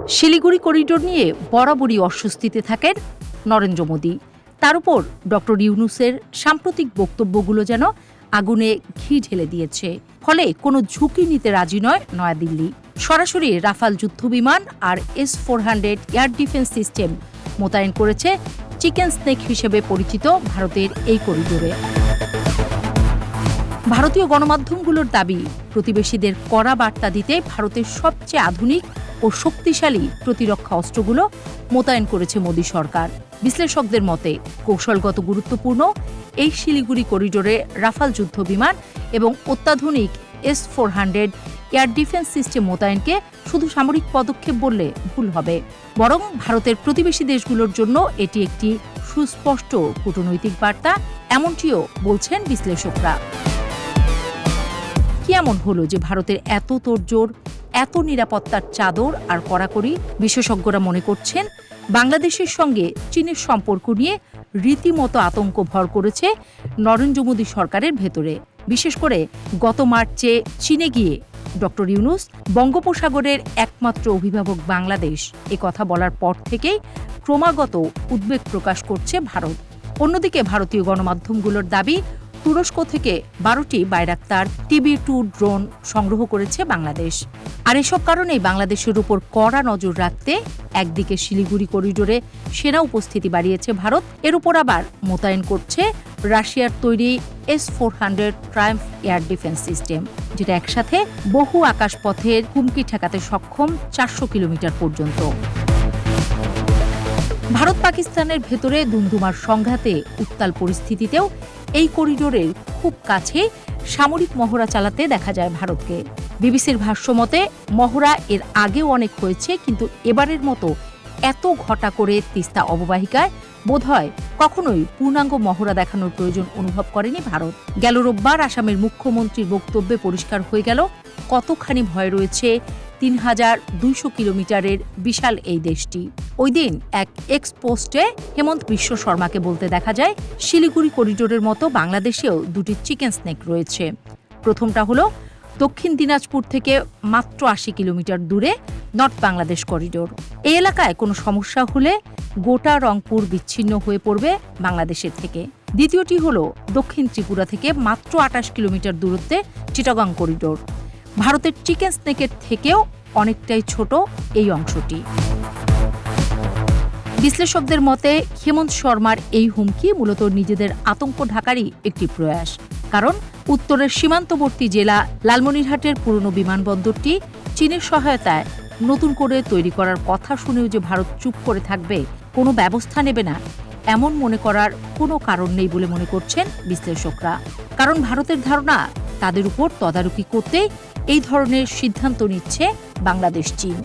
Siliguri corridor নিয়ে বরাবরই অস্বস্তিতে থাকেন নরেন্দ্র মোদী। তার উপর ডক্টর ইউনূসের সাম্প্রতিক বক্তব্যগুলো যেন আগুনে ঘি ঢেলে দিয়েছে। ফলে কোনো ঝুঁকি নিতে রাজি নয় নয়াদিল্লি। সরাসরি রাফাল যুদ্ধবিমান আর S-400 এয়ার ডিফেন্স সিস্টেম মোতায়েন করেছে চিকেন স্নেক হিসেবে পরিচিত ভারতের এই করিডোরে। ভারতীয় গণমাধ্যমগুলোর দাবি, প্রতিবেশীদের কড়া বার্তা দিতে ভারতের সবচেয়ে আধুনিক ও শক্তিশালী প্রতিরক্ষা অস্ত্রগুলো মোতায়েন করেছে মোদী সরকার। বিশ্লেষকদের মতে কৌশলগত গুরুত্বপূর্ণ এই শিলিগুড়ি করিডোরে রাফাল যুদ্ধবিমান এবং অত্যাধুনিক S-400 এয়ার ডিফেন্স সিস্টেম মোতায়েনকে শুধু সামরিক পদক্ষেপ বললে ভুল হবে, বরং ভারতের প্রতিবেশী দেশগুলোর জন্য এটি একটি সুস্পষ্ট কূটনৈতিক বার্তা, এমনটিও বলছেন বিশ্লেষকরা। কি এমন হলো যে ভারতের এত তোড়জোড়, এত নিরাপত্তার চাদর আর কড়াকড়ি? বিশেষজ্ঞরা মনে করছেন বাংলাদেশের সঙ্গে চীনের সম্পর্ক নিয়ে রীতিমতো আতঙ্ক ভর করেছে নরেন্দ্র মোদী সরকারের ভেতরে। বিশেষ করে গত মার্চে চীনে গিয়ে ডক্টর ইউনূস বঙ্গোপসাগরের একমাত্র অভিভাবক বাংলাদেশ এ কথা বলার পর থেকেই ক্রমাগত উদ্বেগ প্রকাশ করছে ভারত। অন্যদিকে ভারতীয় গণমাধ্যমগুলোর দাবি, তুরস্ক থেকে 12টি বাইরাক্তার TB2 ড্রোন সংগ্রহ করেছে বাংলাদেশ। আর এসব কারণেই বাংলাদেশের উপর কড়া নজর রাখতে একদিকে শিলিগুড়ি করিডোরে সেনা উপস্থিতি বাড়িয়েছে ভারত, এর উপর আবার মোতায়েন করছে রাশিয়ার তৈরি S-400 Triumf air defence system, যেটা একসাথে বহু আকাশপথের হুমকি ঠেকাতে সক্ষম 400 কিলোমিটার পর্যন্ত। ভারত পাকিস্তানের ভেতরে দুমদুমার সংঘাতে উত্তাল পরিস্থিতিতেও এই করিডোরের খুব কাছে সামরিক মহড়া চালাতে দেখা যায় ভারতকে। বিবিসির ভাষ্যমতে মহড়া এর আগেও অনেক হয়েছে, কিন্তু এবারের মতো এত ঘটা করে তিস্তা অববাহিকায় বোধহয় কখনোই পূর্ণাঙ্গ মহড়া দেখানোর প্রয়োজন অনুভব করেনি ভারত। গেল রোববার আসামের মুখ্যমন্ত্রীর বক্তব্যে পরিষ্কার হয়ে গেল কতখানি ভয় রয়েছে 3200 কিলোমিটারের বিশাল এই দেশটি। ওই দিন এক এক্স পোস্টে হেমন্ত বিশ্ব শর্মাকে বলতে দেখা যায়, শিলিগুড়ি করিডোরের মতো বাংলাদেশেও দুটি চিকেন স্নেক রয়েছে। প্রথমটা হলো দক্ষিণ দিনাজপুর থেকে মাত্র 80 কিলোমিটার দূরে নর্থ বাংলাদেশ করিডোর। এই এলাকায় কোনো সমস্যা হলে গোটা রংপুর বিচ্ছিন্ন হয়ে পড়বে বাংলাদেশের থেকে। দ্বিতীয়টি হলো দক্ষিণ ত্রিপুরা থেকে মাত্র 28 কিলোমিটার দূরত্বে চিটাগং করিডোর। ভারতের চিকেন স্নেকের থেকেও অনেকটাই ছোট এই অংশটি। বিশ্লেষকদের মতে হেমন্ত শর্মার এই হুমকি মূলত নিজেদের আতঙ্ক ঢাকারই একটি প্রয়াস। কারণ উত্তরের সীমান্তবর্তী জেলা লালমনিরহাটের পুরনো বিমানবন্দরটি চীনের সহায়তায় নতুন করে তৈরি করার কথা শুনেও যে ভারত চুপ করে থাকবে, কোনো ব্যবস্থা নেবে না, এমন মনে করার কোনো কারণ নেই বলে মনে করছেন বিশ্লেষকরা। কারণ ভারতের ধারণা, তাদের উপর তদারকি করতে এই ধরনের সিদ্ধান্ত নিচ্ছে বাংলাদেশ, চীন।